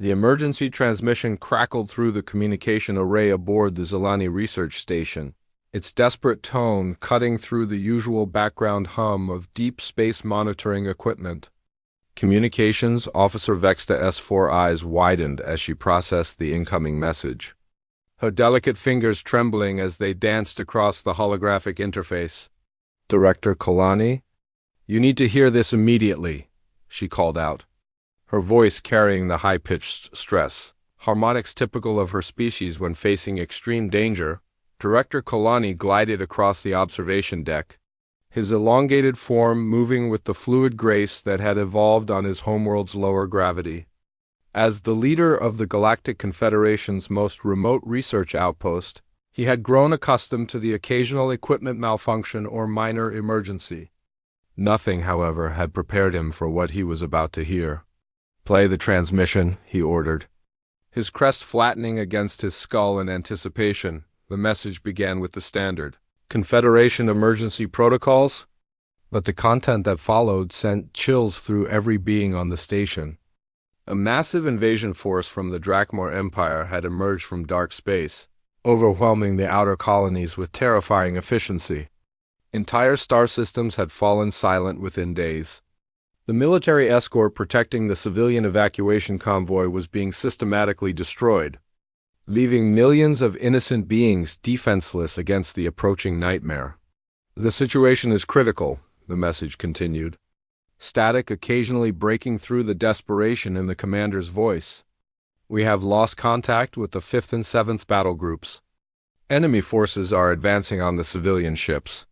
The emergency transmission crackled through the communication array aboard the Zelani research station, its desperate tone cutting through the usual background hum of deep space monitoring equipment. Communications Officer Vexta S4 eyes widened as she processed the incoming message, her delicate fingers trembling as they danced across the holographic interface. "Director Kalani, you need to hear this immediately," she called out, her voice carrying the high-pitched stress, harmonics typical of her species when facing extreme danger. Director Kalani glided across the observation deck, his elongated form moving with the fluid grace that had evolved on his homeworld's lower gravity. As the leader of the Galactic Confederation's most remote research outpost, he had grown accustomed to the occasional equipment malfunction or minor emergency. Nothing, however, had prepared him for what he was about to hear. "Play the transmission," he ordered. His crest flattening against his skull in anticipation, the message began with the standard Confederation emergency protocols, but the content that followed sent chills through every being on the station. A massive invasion force from the Drakmor Empire had emerged from dark space, overwhelming the outer colonies with terrifying efficiency. Entire star systems had fallen silent within days. The military escort protecting the civilian evacuation convoy was being systematically destroyed, leaving millions of innocent beings defenseless against the approaching nightmare. "The situation is critical," the message continued, static occasionally breaking through the desperation in the commander's voice. "We have lost contact with the 5th and 7th battle groups. Enemy forces are advancing on the civilian ships.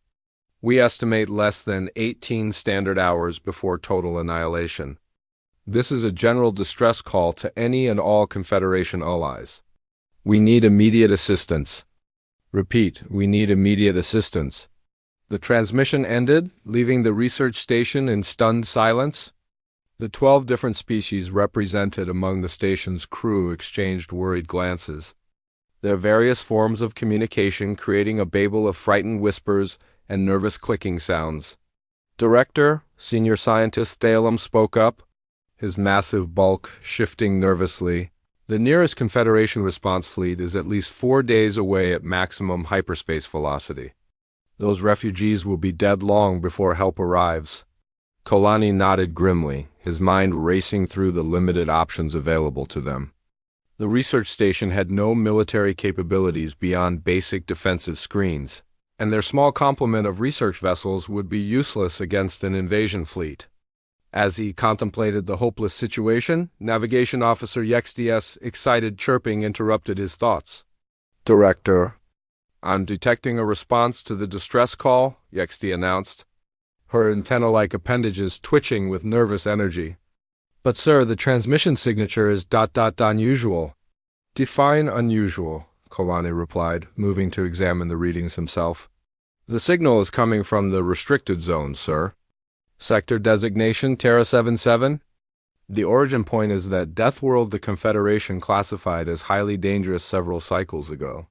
We estimate less than 18 standard hours before total annihilation. This is a general distress call to any and all Confederation allies. We need immediate assistance. Repeat, we need immediate assistance." The transmission ended, leaving the research station in stunned silence. The 12 different species represented among the station's crew exchanged worried glances, their various forms of communication creating a babel of frightened whispers and nervous clicking sounds. "Director," Senior Scientist Thalem spoke up, his massive bulk shifting nervously. "The nearest Confederation response fleet is at least 4 days away at maximum hyperspace velocity. Those refugees will be dead long before help arrives." Kolani nodded grimly, his mind racing through the limited options available to them. The research station had no military capabilities beyond basic defensive screens, and their small complement of research vessels would be useless against an invasion fleet. As he contemplated the hopeless situation, Navigation Officer Yexti's excited chirping interrupted his thoughts. "Director, I'm detecting a response to the distress call," Yexti announced, her antenna-like appendages twitching with nervous energy. "But sir, the transmission signature is ... unusual." "Define unusual," Kolani replied, moving to examine the readings himself. "The signal is coming from the restricted zone, sir. Sector designation Terra 77. The origin point is that Deathworld the Confederation classified as highly dangerous several cycles ago."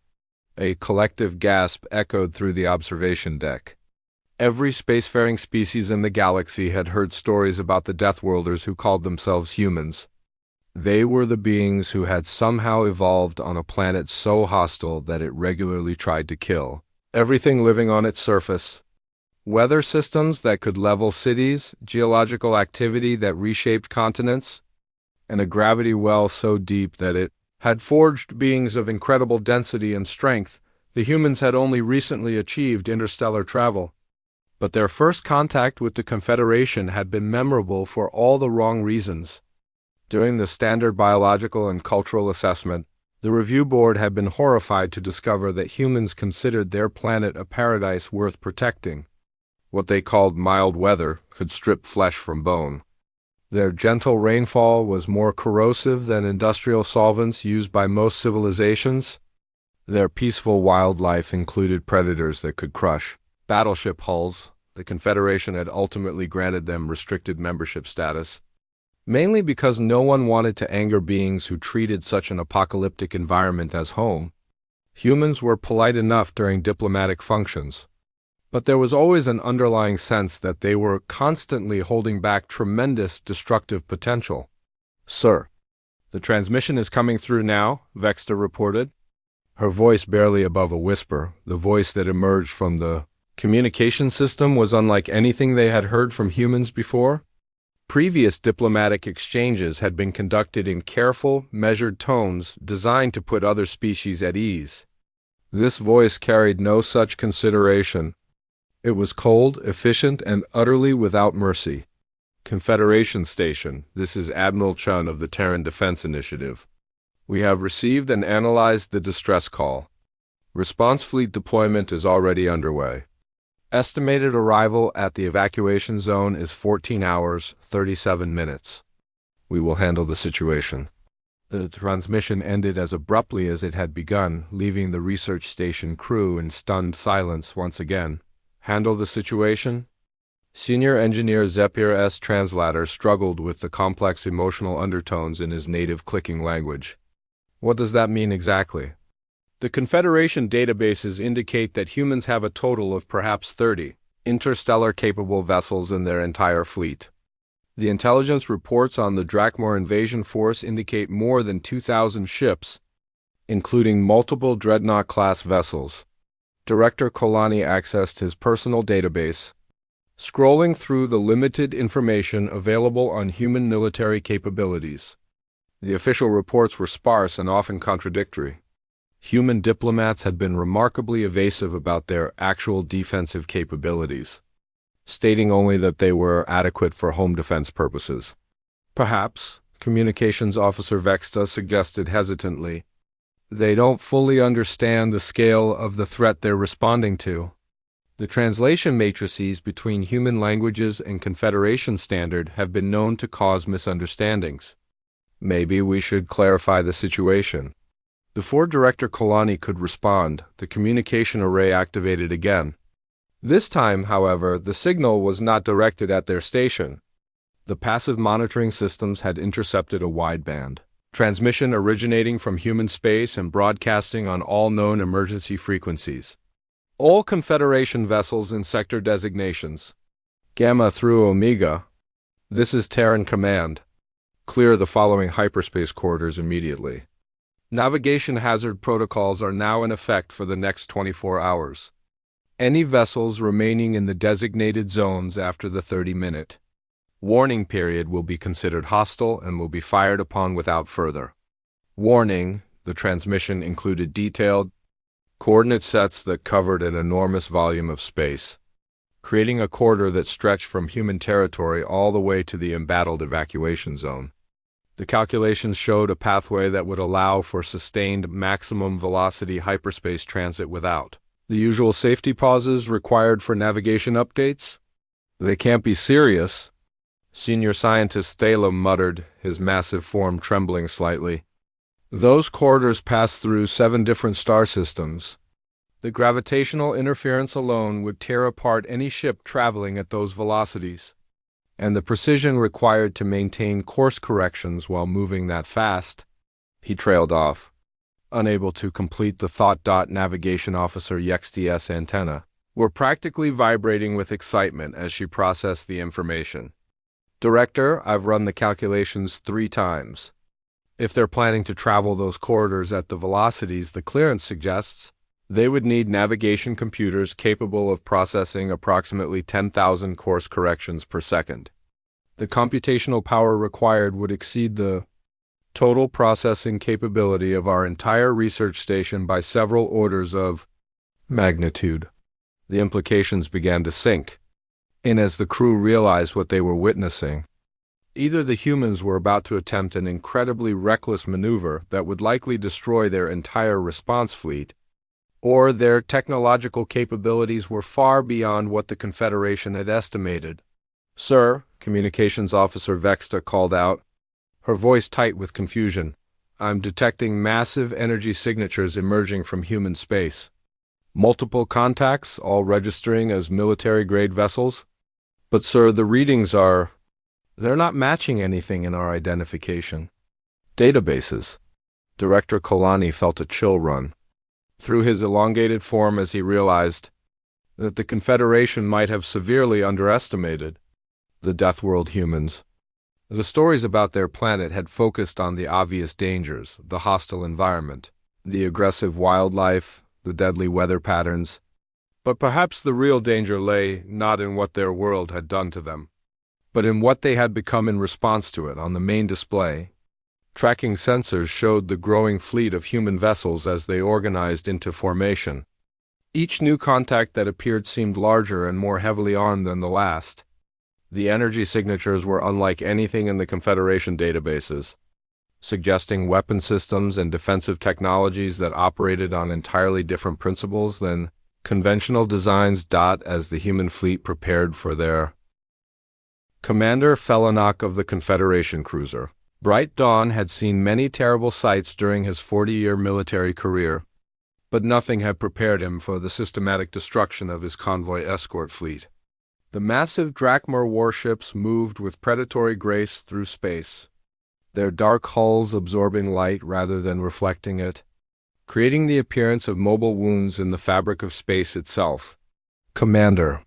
A collective gasp echoed through the observation deck. Every spacefaring species in the galaxy had heard stories about the Deathworlders who called themselves humans. They were the beings who had somehow evolved on a planet so hostile that it regularly tried to kill everything living on its surface. Weather systems that could level cities, geological activity that reshaped continents, and a gravity well so deep that it had forged beings of incredible density and strength. The humans had only recently achieved interstellar travel. But their first contact with the Confederation had been memorable for all the wrong reasons. During the standard biological and cultural assessment, the review board had been horrified to discover that humans considered their planet a paradise worth protecting. What they called mild weather could strip flesh from bone. Their gentle rainfall was more corrosive than industrial solvents used by most civilizations. Their peaceful wildlife included predators that could crush battleship hulls. The Confederation had ultimately granted them restricted membership status, mainly because no one wanted to anger beings who treated such an apocalyptic environment as home. Humans were polite enough during diplomatic functions, but there was always an underlying sense that they were constantly holding back tremendous destructive potential. "Sir," The transmission is coming through now, Vexta reported, her voice barely above a whisper. The voice that emerged from the communication system was unlike anything they had heard from humans before. Previous diplomatic exchanges had been conducted in careful, measured tones designed to put other species at ease. This voice carried no such consideration. It was cold, efficient, and utterly without mercy. Confederation Station, this is Admiral Chun of the Terran Defense Initiative. We have received and analyzed the distress call. Response fleet deployment is already underway. Estimated arrival at the evacuation zone is 14 hours, 37 minutes. We will handle the situation. The transmission ended as abruptly as it had begun, leaving the research station crew in stunned silence once again. Handle the situation? Senior engineer Zephyr S. Translator struggled with the complex emotional undertones in his native clicking language. What does that mean exactly? The Confederation databases indicate that humans have a total of perhaps 30 interstellar-capable vessels in their entire fleet. The intelligence reports on the Drakmor invasion force indicate more than 2,000 ships, including multiple Dreadnought-class vessels. Director Kolani accessed his personal database, scrolling through the limited information available on human military capabilities. The official reports were sparse and often contradictory. Human diplomats had been remarkably evasive about their actual defensive capabilities, stating only that they were adequate for home defense purposes. Perhaps, Communications Officer Vexta suggested hesitantly, they don't fully understand the scale of the threat they're responding to. The translation matrices between human languages and Confederation standard have been known to cause misunderstandings. Maybe we should clarify the situation. Before Director Kolani could respond, the communication array activated again. This time, however, the signal was not directed at their station. The passive monitoring systems had intercepted a wideband transmission originating from human space and broadcasting on all known emergency frequencies. All Confederation vessels in sector designations. Gamma through Omega. This is Terran Command. Clear the following hyperspace corridors immediately. Navigation hazard protocols are now in effect for the next 24 hours. Any vessels remaining in the designated zones after the 30-minute warning period will be considered hostile and will be fired upon without further warning. The transmission included detailed coordinate sets that covered an enormous volume of space, creating a corridor that stretched from human territory all the way to the embattled evacuation zone. The calculations showed a pathway that would allow for sustained maximum velocity hyperspace transit without the usual safety pauses required for navigation updates. They can't be serious, Senior Scientist Thalem muttered, his massive form trembling slightly. Those corridors pass through 7 different star systems. The gravitational interference alone would tear apart any ship traveling at those velocities, and the precision required to maintain course corrections while moving that fast. He trailed off, unable to complete the thought. Navigation Officer Yexts antenna were practically vibrating with excitement as she processed the information. Director, I've run the calculations 3 times. If they're planning to travel those corridors at the velocities the clearance suggests, they would need navigation computers capable of processing approximately 10,000 course corrections per second. The computational power required would exceed the total processing capability of our entire research station by several orders of magnitude. The implications began to sink in as the crew realized what they were witnessing. Either the humans were about to attempt an incredibly reckless maneuver that would likely destroy their entire response fleet, or their technological capabilities were far beyond what the Confederation had estimated. Sir, Communications Officer Vexta called out, her voice tight with confusion. I'm detecting massive energy signatures emerging from human space. Multiple contacts, all registering as military-grade vessels. But sir, the readings they're not matching anything in our identification databases. Director Kolani felt a chill run through his elongated form as he realized that the Confederation might have severely underestimated the Deathworld humans. The stories about their planet had focused on the obvious dangers, the hostile environment, the aggressive wildlife, the deadly weather patterns. But perhaps the real danger lay not in what their world had done to them, but in what they had become in response to it. On the main display, tracking sensors showed the growing fleet of human vessels as they organized into formation. Each new contact that appeared seemed larger and more heavily armed than the last. The energy signatures were unlike anything in the Confederation databases, suggesting weapon systems and defensive technologies that operated on entirely different principles than conventional designs. As the human fleet prepared for their Commander Felinock of the Confederation cruiser, Bright Dawn had seen many terrible sights during his 40-year military career, but nothing had prepared him for the systematic destruction of his convoy escort fleet. The massive Drakmar warships moved with predatory grace through space, their dark hulls absorbing light rather than reflecting it, creating the appearance of mobile wounds in the fabric of space itself. "Commander,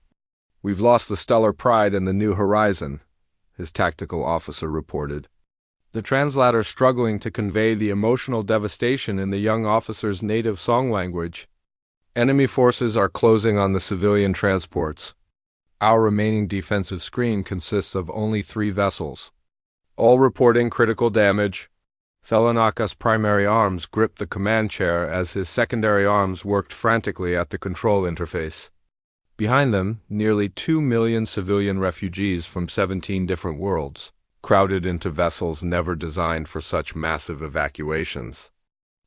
we've lost the Stellar Pride and the New Horizon," his tactical officer reported, the translator struggling to convey the emotional devastation in the young officer's native song language. "Enemy forces are closing on the civilian transports. Our remaining defensive screen consists of only 3 vessels, all reporting critical damage." Felinock's primary arms gripped the command chair as his secondary arms worked frantically at the control interface. Behind them, nearly 2 million civilian refugees from 17 different worlds crowded into vessels never designed for such massive evacuations.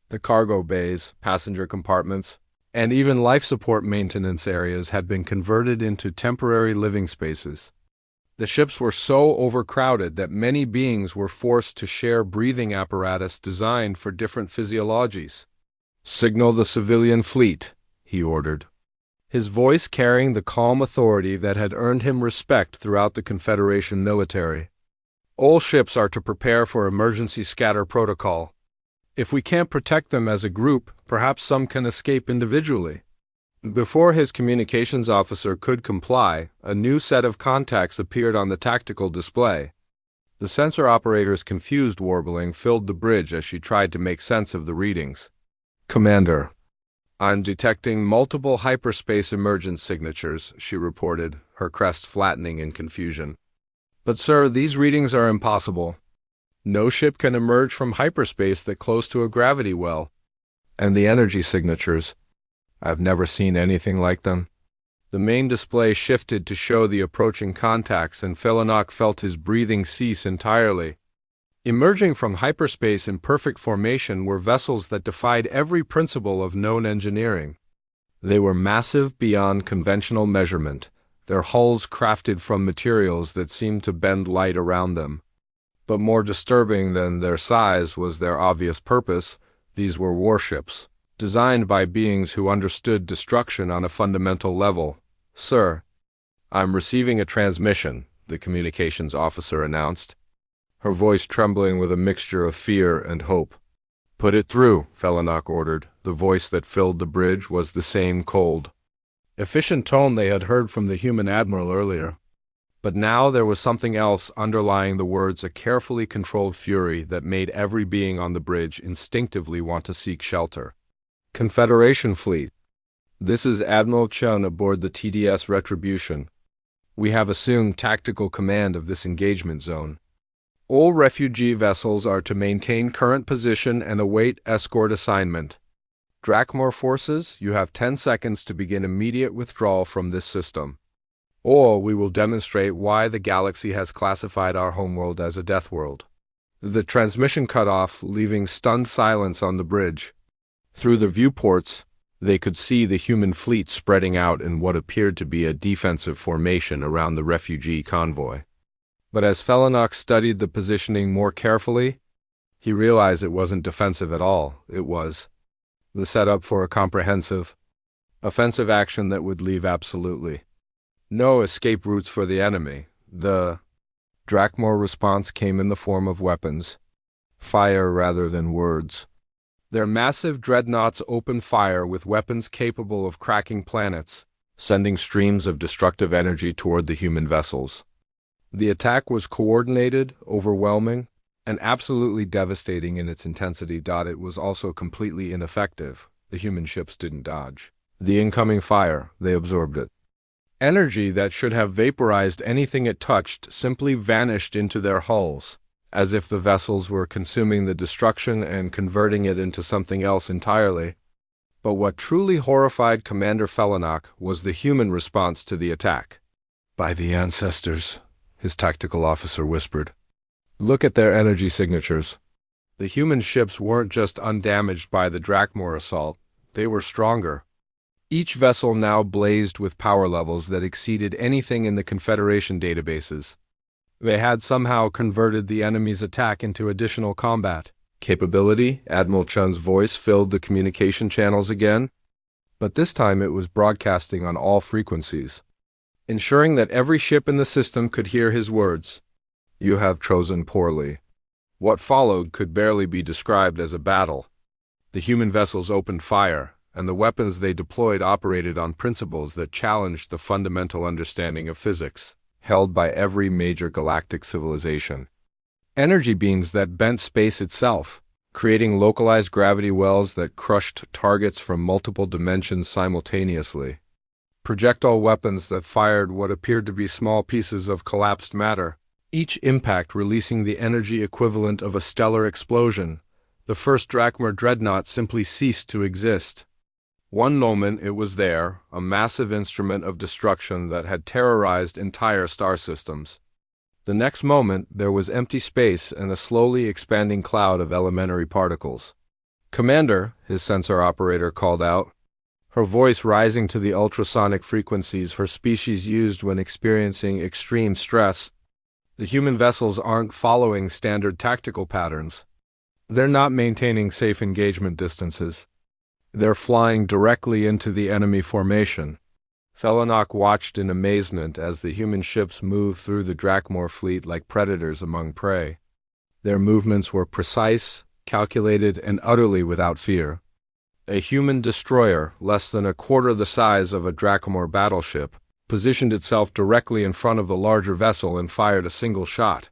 The cargo bays, passenger compartments, and even life support maintenance areas had been converted into temporary living spaces. The ships were so overcrowded that many beings were forced to share breathing apparatus designed for different physiologies. "Signal the civilian fleet," he ordered, his voice carrying the calm authority that had earned him respect throughout the Confederation military. "All ships are to prepare for emergency scatter protocol. If we can't protect them as a group, perhaps some can escape individually." Before his communications officer could comply, a new set of contacts appeared on the tactical display. The sensor operator's confused warbling filled the bridge as she tried to make sense of the readings. "Commander, I'm detecting multiple hyperspace emergence signatures," she reported, her crest flattening in confusion. "But sir, these readings are impossible. No ship can emerge from hyperspace that close to a gravity well. And the energy signatures, I've never seen anything like them." The main display shifted to show the approaching contacts, and Felinock felt his breathing cease entirely. Emerging from hyperspace in perfect formation were vessels that defied every principle of known engineering. They were massive beyond conventional measurement, their hulls crafted from materials that seemed to bend light around them. But more disturbing than their size was their obvious purpose. These were warships, designed by beings who understood destruction on a fundamental level. "Sir, I'm receiving a transmission," the communications officer announced, her voice trembling with a mixture of fear and hope. "Put it through," Felinock ordered. The voice that filled the bridge was the same cold, efficient tone they had heard from the human admiral earlier. But now there was something else underlying the words, a carefully controlled fury that made every being on the bridge instinctively want to seek shelter. "Confederation fleet. This is Admiral Chun aboard the TDS Retribution. We have assumed tactical command of this engagement zone. All refugee vessels are to maintain current position and await escort assignment. Drakmar forces, you have 10 seconds to begin immediate withdrawal from this system, or we will demonstrate why the galaxy has classified our homeworld as a death world." The transmission cut off, leaving stunned silence on the bridge. Through the viewports, they could see the human fleet spreading out in what appeared to be a defensive formation around the refugee convoy. But as Felinock studied the positioning more carefully, he realized it wasn't defensive at all. It was the setup for a comprehensive, offensive action that would leave absolutely no escape routes for the enemy. The Drakmar response came in the form of weapons, fire rather than words. Their massive dreadnoughts opened fire with weapons capable of cracking planets, sending streams of destructive energy toward the human vessels. The attack was coordinated, overwhelming, and absolutely devastating in its intensity. It was also completely ineffective. The human ships didn't dodge the incoming fire, they absorbed it. Energy that should have vaporized anything it touched simply vanished into their hulls, as if the vessels were consuming the destruction and converting it into something else entirely. But what truly horrified Commander Felenak was the human response to the attack. "By the ancestors," his tactical officer whispered. "Look at their energy signatures." The human ships weren't just undamaged by the Drakmor assault, they were stronger. Each vessel now blazed with power levels that exceeded anything in the Confederation databases. They had somehow converted the enemy's attack into additional combat capability. Admiral Chun's voice filled the communication channels again, but this time it was broadcasting on all frequencies, ensuring that every ship in the system could hear his words. "You have chosen poorly." What followed could barely be described as a battle. The human vessels opened fire, and the weapons they deployed operated on principles that challenged the fundamental understanding of physics held by every major galactic civilization. Energy beams that bent space itself, creating localized gravity wells that crushed targets from multiple dimensions simultaneously. Projectile weapons that fired what appeared to be small pieces of collapsed matter, each impact releasing the energy equivalent of a stellar explosion. The first Drakmor dreadnought simply ceased to exist. One moment it was there, a massive instrument of destruction that had terrorized entire star systems. The next moment there was empty space and a slowly expanding cloud of elementary particles. "Commander," his sensor operator called out, her voice rising to the ultrasonic frequencies her species used when experiencing extreme stress. "The human vessels aren't following standard tactical patterns. They're not maintaining safe engagement distances. They're flying directly into the enemy formation." Felenak watched in amazement as the human ships moved through the Drakmor fleet like predators among prey. Their movements were precise, calculated, and utterly without fear. A human destroyer, less than a quarter the size of a Drakmor battleship, positioned itself directly in front of the larger vessel and fired a single shot.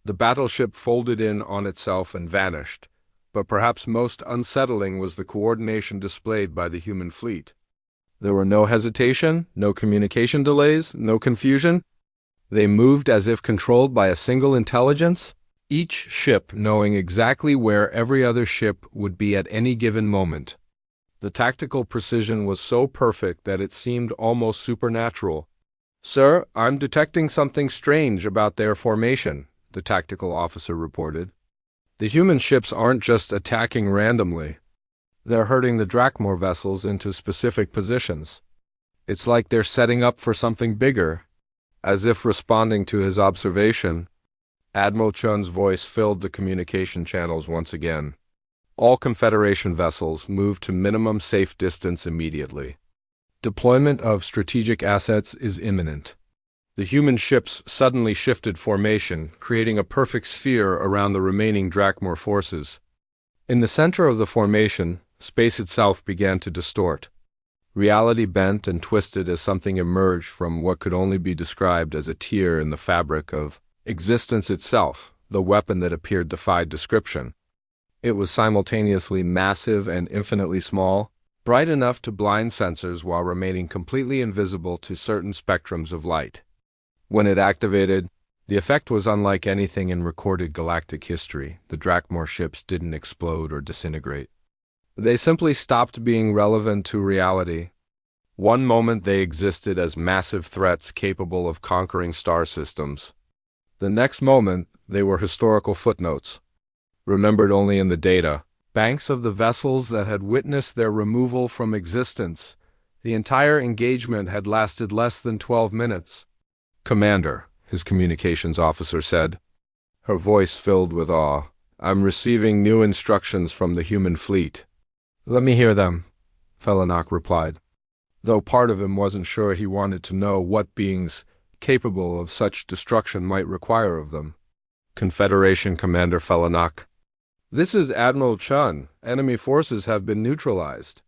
The battleship folded in on itself and vanished. But perhaps most unsettling was the coordination displayed by the human fleet. There were no hesitation, no communication delays, no confusion. They moved as if controlled by a single intelligence, each ship knowing exactly where every other ship would be at any given moment. The tactical precision was so perfect that it seemed almost supernatural. "Sir, I'm detecting something strange about their formation," the tactical officer reported. "The human ships aren't just attacking randomly. They're herding the Drakmor vessels into specific positions. It's like they're setting up for something bigger." As if responding to his observation, Admiral Chun's voice filled the communication channels once again. "All Confederation vessels move to minimum safe distance immediately. Deployment of strategic assets is imminent." The human ships suddenly shifted formation, creating a perfect sphere around the remaining Drakmor forces. In the center of the formation, space itself began to distort. Reality bent and twisted as something emerged from what could only be described as a tear in the fabric of existence itself, the weapon that appeared defied description. It was simultaneously massive and infinitely small, bright enough to blind sensors while remaining completely invisible to certain spectrums of light. When it activated, the effect was unlike anything in recorded galactic history. The Drakmor ships didn't explode or disintegrate. They simply stopped being relevant to reality. One moment they existed as massive threats capable of conquering star systems. The next moment, they were historical footnotes, remembered only in the data, banks of the vessels that had witnessed their removal from existence. The entire engagement had lasted less than 12 minutes. "Commander," his communications officer said, her voice filled with awe, "I'm receiving new instructions from the human fleet." "Let me hear them," Felenak replied, though part of him wasn't sure he wanted to know what beings capable of such destruction might require of them. "Confederation Commander Felenak. This is Admiral Chun. Enemy forces have been neutralized.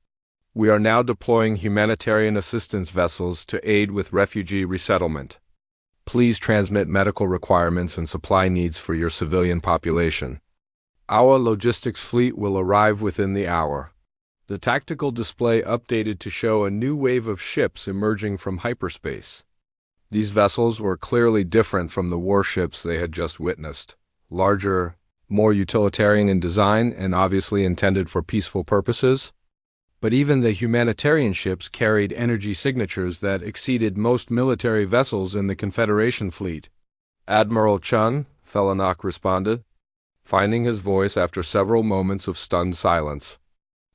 We are now deploying humanitarian assistance vessels to aid with refugee resettlement." Please transmit medical requirements and supply needs for your civilian population. Our logistics fleet will arrive within the hour. The tactical display updated to show a new wave of ships emerging from hyperspace. These vessels were clearly different from the warships they had just witnessed. Larger, more utilitarian in design, and obviously intended for peaceful purposes. But even the humanitarian ships carried energy signatures that exceeded most military vessels in the Confederation fleet. "Admiral Chun," Felanok responded, finding his voice after several moments of stunned silence.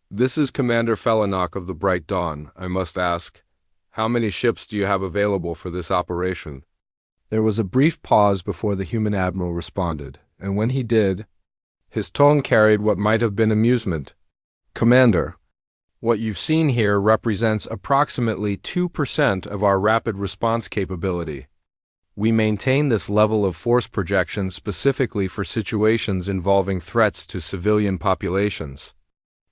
"This is Commander Felanok of the Bright Dawn. I must ask, how many ships do you have available for this operation?" There was a brief pause before the human admiral responded, and when he did, his tone carried what might have been amusement. "Commander, what you've seen here represents approximately 2% of our rapid response capability. We maintain this level of force projection specifically for situations involving threats to civilian populations.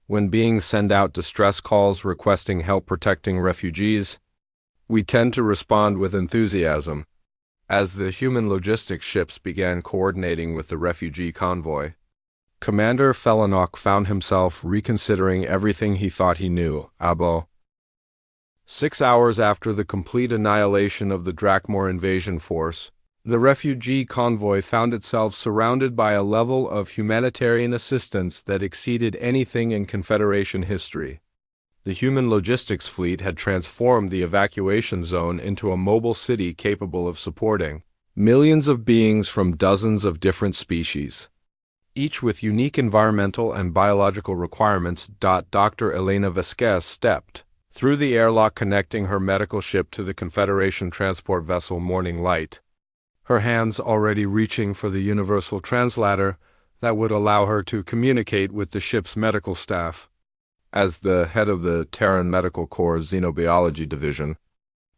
When beings send out distress calls requesting help protecting refugees, we tend to respond with enthusiasm." As the human logistics ships began coordinating with the refugee convoy, Commander Felanok found himself reconsidering everything he thought he knew. Abo. 6 hours after the complete annihilation of the Drakmor invasion force, the refugee convoy found itself surrounded by a level of humanitarian assistance that exceeded anything in Confederation history. The human logistics fleet had transformed the evacuation zone into a mobile city capable of supporting millions of beings from dozens of different species, each with unique environmental and biological requirements. Dr. Elena Vasquez stepped through the airlock connecting her medical ship to the Confederation transport vessel Morning Light, her hands already reaching for the universal translator that would allow her to communicate with the ship's medical staff. As the head of the Terran Medical Corps' Xenobiology Division,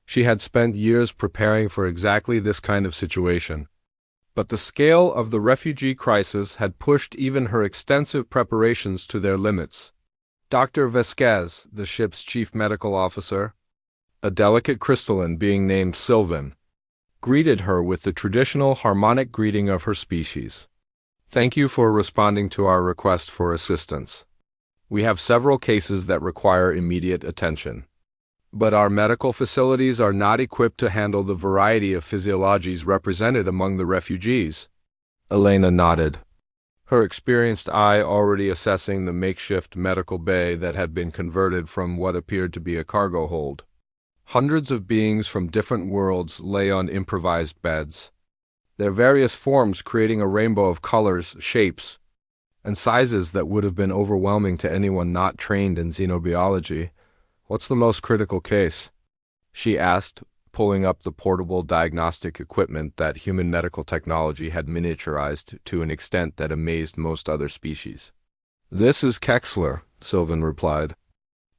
she had spent years preparing for exactly this kind of situation. But the scale of the refugee crisis had pushed even her extensive preparations to their limits. Dr. Vasquez, the ship's chief medical officer, a delicate crystalline being named Sylvan, greeted her with the traditional harmonic greeting of her species. "Thank you for responding to our request for assistance. We have several cases that require immediate attention. But our medical facilities are not equipped to handle the variety of physiologies represented among the refugees." Elena nodded, her experienced eye already assessing the makeshift medical bay that had been converted from what appeared to be a cargo hold. Hundreds of beings from different worlds lay on improvised beds, their various forms creating a rainbow of colors, shapes, and sizes that would have been overwhelming to anyone not trained in xenobiology. "What's the most critical case?" she asked, pulling up the portable diagnostic equipment that human medical technology had miniaturized to an extent that amazed most other species. "This is Kexler," Sylvan replied,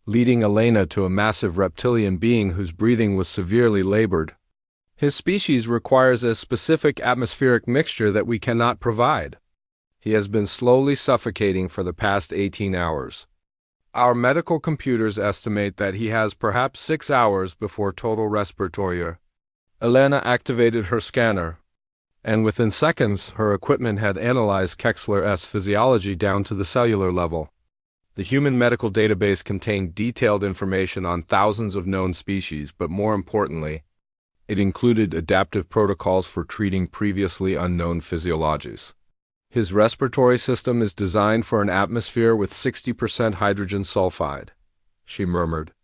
leading Elena to a massive reptilian being whose breathing was severely labored. "His species requires a specific atmospheric mixture that we cannot provide. He has been slowly suffocating for the past 18 hours. Our medical computers estimate that he has perhaps 6 hours before total respiratory." Elena activated her scanner, and within seconds her equipment had analyzed Kexler's physiology down to the cellular level. The human medical database contained detailed information on thousands of known species, but more importantly, it included adaptive protocols for treating previously unknown physiologies. "His respiratory system is designed for an atmosphere with 60% hydrogen sulfide," she murmured,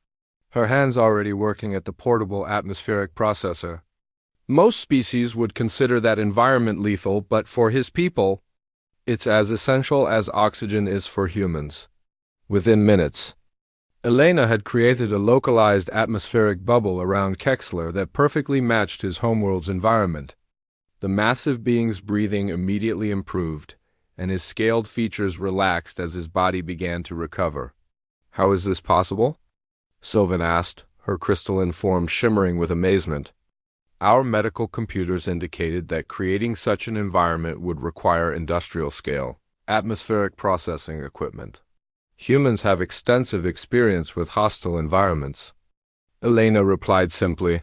her hands already working at the portable atmospheric processor. "Most species would consider that environment lethal, but for his people, it's as essential as oxygen is for humans." Within minutes, Elena had created a localized atmospheric bubble around Kexler that perfectly matched his homeworld's environment. The massive being's breathing immediately improved, and his scaled features relaxed as his body began to recover. "How is this possible?" Sylvan asked, her crystalline form shimmering with amazement. "Our medical computers indicated that creating such an environment would require industrial-scale, atmospheric processing equipment. Humans have extensive experience with hostile environments," Elena replied simply.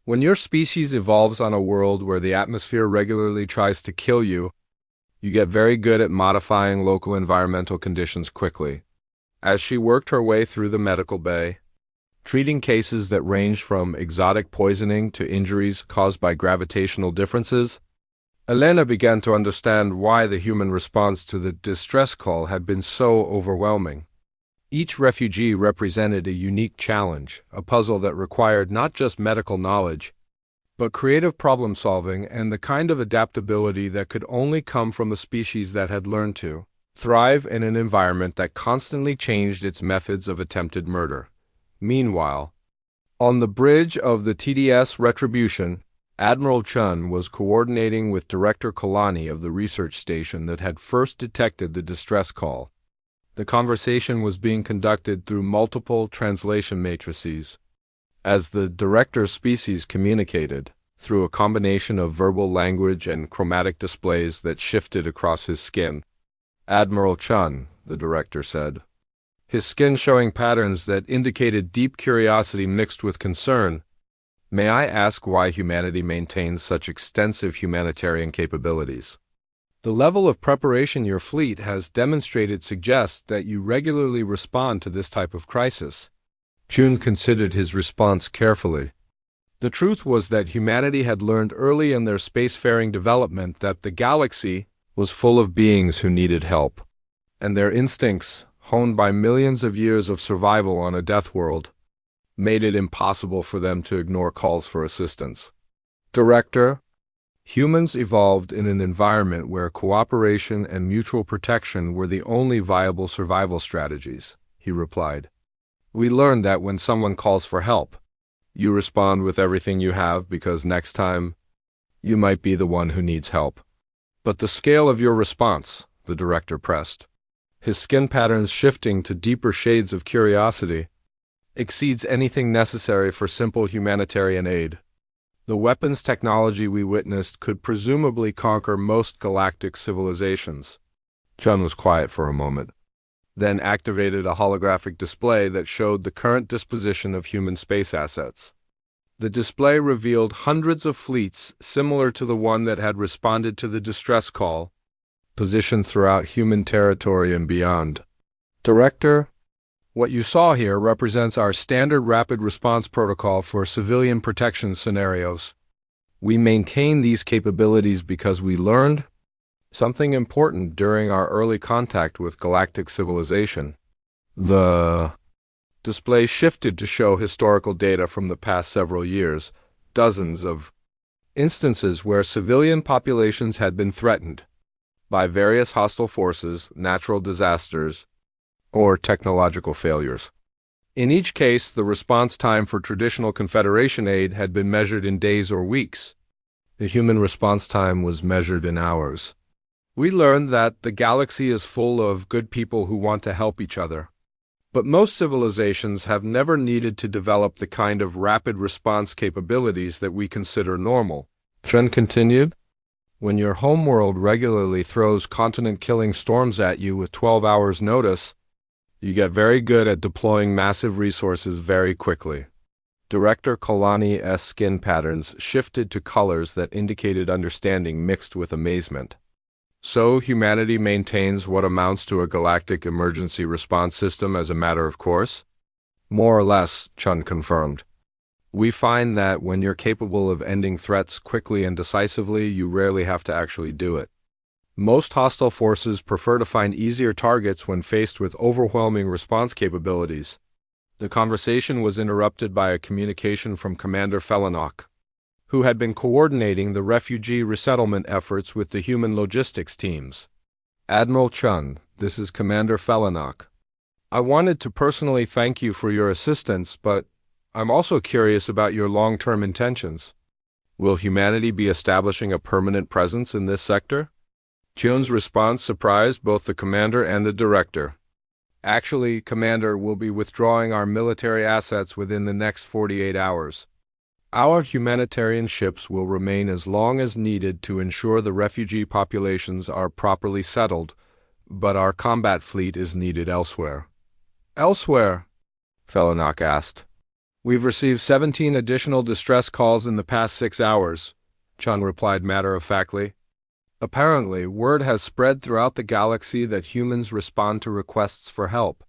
When your species evolves on a world where the atmosphere regularly tries to kill you, you get very good at modifying local environmental conditions quickly. As she worked her way through the medical bay, treating cases that ranged from exotic poisoning to injuries caused by gravitational differences, Elena began to understand why the human response to the distress call had been so overwhelming. Each refugee represented a unique challenge, a puzzle that required not just medical knowledge, but creative problem-solving and the kind of adaptability that could only come from a species that had learned to thrive in an environment that constantly changed its methods of attempted murder. Meanwhile, on the bridge of the TDS Retribution, Admiral Chun was coordinating with Director Kalani of the research station that had first detected the distress call. The conversation was being conducted through multiple translation matrices, as the director's species communicated through a combination of verbal language and chromatic displays that shifted across his skin. Admiral Chun, the director said, his skin showing patterns that indicated deep curiosity mixed with concern. May I ask why humanity maintains such extensive humanitarian capabilities? The level of preparation your fleet has demonstrated suggests that you regularly respond to this type of crisis. Chun considered his response carefully. The truth was that humanity had learned early in their spacefaring development that the galaxy was full of beings who needed help, and their instincts, honed by millions of years of survival on a death world, made it impossible for them to ignore calls for assistance. Director, humans evolved in an environment where cooperation and mutual protection were the only viable survival strategies, he replied. We learned that when someone calls for help, you respond with everything you have because next time, you might be the one who needs help. But the scale of your response, the director pressed, his skin patterns shifting to deeper shades of curiosity, exceeds anything necessary for simple humanitarian aid. The weapons technology we witnessed could presumably conquer most galactic civilizations. Chun was quiet for a moment, then activated a holographic display that showed the current disposition of human space assets. The display revealed hundreds of fleets similar to the one that had responded to the distress call, positioned throughout human territory and beyond. Director, what you saw here represents our standard rapid response protocol for civilian protection scenarios. We maintain these capabilities because we learned something important during our early contact with galactic civilization. The display shifted to show historical data from the past several years, dozens of instances where civilian populations had been threatened by various hostile forces, natural disasters, or technological failures. In each case, the response time for traditional Confederation aid had been measured in days or weeks. The human response time was measured in hours. We learned that the galaxy is full of good people who want to help each other. But most civilizations have never needed to develop the kind of rapid response capabilities that we consider normal. Chun continued, when your homeworld regularly throws continent-killing storms at you with 12 hours' notice, you get very good at deploying massive resources very quickly. Director Kalani's skin patterns shifted to colors that indicated understanding mixed with amazement. So humanity maintains what amounts to a galactic emergency response system as a matter of course? More or less, Chun confirmed. We find that when you're capable of ending threats quickly and decisively, you rarely have to actually do it. Most hostile forces prefer to find easier targets when faced with overwhelming response capabilities. The conversation was interrupted by a communication from Commander Felinok, who had been coordinating the refugee resettlement efforts with the human logistics teams. Admiral Chun, this is Commander Felinok. I wanted to personally thank you for your assistance, but I'm also curious about your long-term intentions. Will humanity be establishing a permanent presence in this sector? Chun's response surprised both the commander and the director. Actually, Commander, we'll be withdrawing our military assets within the next 48 hours. Our humanitarian ships will remain as long as needed to ensure the refugee populations are properly settled, but our combat fleet is needed elsewhere. Elsewhere? Felinok asked. We've received 17 additional distress calls in the past 6 hours, Chung replied matter-of-factly. Apparently, word has spread throughout the galaxy that humans respond to requests for help.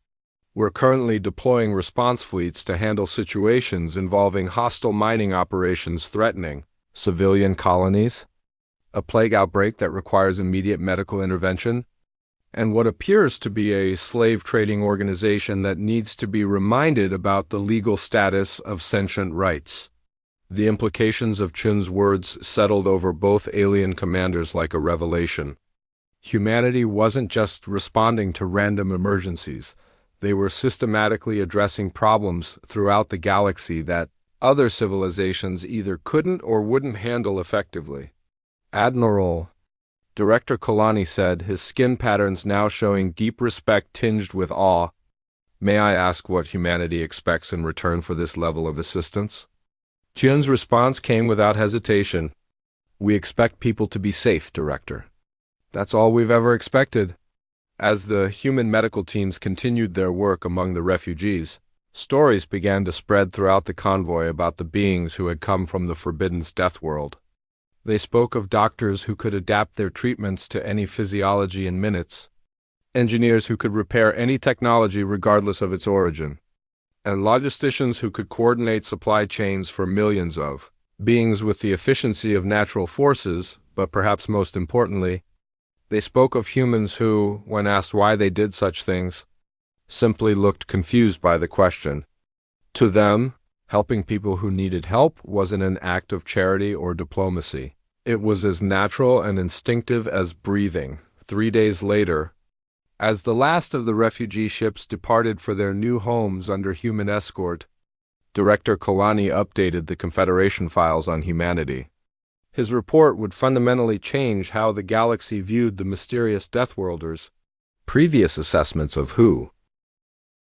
We're currently deploying response fleets to handle situations involving hostile mining operations threatening civilian colonies, a plague outbreak that requires immediate medical intervention, and what appears to be a slave trading organization that needs to be reminded about the legal status of sentient rights. The implications of Chun's words settled over both alien commanders like a revelation. Humanity wasn't just responding to random emergencies. They were systematically addressing problems throughout the galaxy that other civilizations either couldn't or wouldn't handle effectively. Admiral, Director Kalani said, his skin patterns now showing deep respect tinged with awe. May I ask what humanity expects in return for this level of assistance? Chun's response came without hesitation. We expect people to be safe, Director. That's all we've ever expected. As the human medical teams continued their work among the refugees, stories began to spread throughout the convoy about the beings who had come from the Forbidden's death world. They spoke of doctors who could adapt their treatments to any physiology in minutes, engineers who could repair any technology regardless of its origin, and logisticians who could coordinate supply chains for millions of beings with the efficiency of natural forces, but perhaps most importantly, they spoke of humans who, when asked why they did such things, simply looked confused by the question. To them, helping people who needed help wasn't an act of charity or diplomacy. It was as natural and instinctive as breathing. 3 days later, as the last of the refugee ships departed for their new homes under human escort, Director Kalani updated the Confederation files on humanity. His report would fundamentally change how the galaxy viewed the mysterious Deathworlders. Previous assessments of who